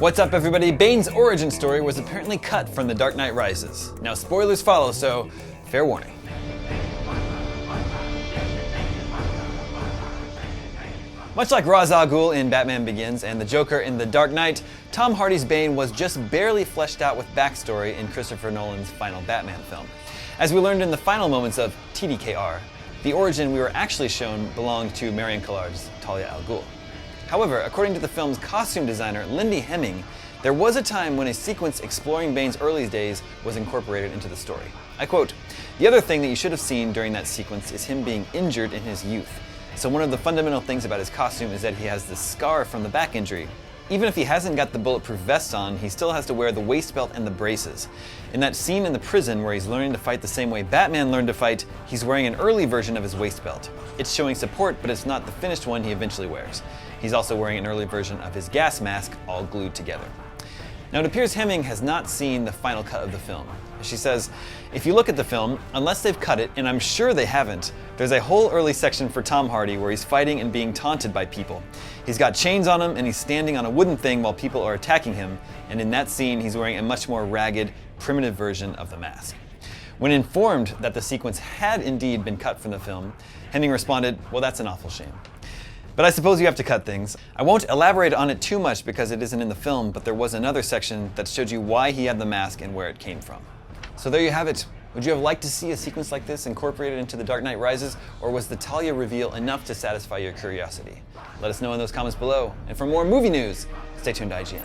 What's up, everybody? Bane's origin story was apparently cut from The Dark Knight Rises. Now, spoilers follow, so fair warning. Much like Ra's al Ghul in Batman Begins and the Joker in The Dark Knight, Tom Hardy's Bane was just barely fleshed out with backstory in Christopher Nolan's final Batman film. As we learned in the final moments of TDKR, the origin we were actually shown belonged to Marion Coillard's Talia al Ghul. However, according to the film's costume designer, Lindy Hemming, there was a time when a sequence exploring Bane's early days was incorporated into the story. I quote, "The other thing that you should have seen during that sequence is him being injured in his youth. So one of the fundamental things about his costume is that he has this scar from the back injury. Even if he hasn't got the bulletproof vest on, he still has to wear the waist belt and the braces. In that scene in the prison where he's learning to fight the same way Batman learned to fight, he's wearing an early version of his waist belt. It's showing support, but it's not the finished one he eventually wears. He's also wearing an early version of his gas mask, all glued together." Now, it appears Hemming has not seen the final cut of the film. She says, "If you look at the film, unless they've cut it, and I'm sure they haven't, there's a whole early section for Tom Hardy where he's fighting and being taunted by people. He's got chains on him and he's standing on a wooden thing while people are attacking him, and in that scene he's wearing a much more ragged, primitive version of the mask." When informed that the sequence had indeed been cut from the film, Hemming responded, "Well, that's an awful shame. But I suppose you have to cut things. I won't elaborate on it too much because it isn't in the film, but there was another section that showed you why he had the mask and where it came from." So there you have it. Would you have liked to see a sequence like this incorporated into The Dark Knight Rises, or was the Talia reveal enough to satisfy your curiosity? Let us know in those comments below. And for more movie news, stay tuned to IGN.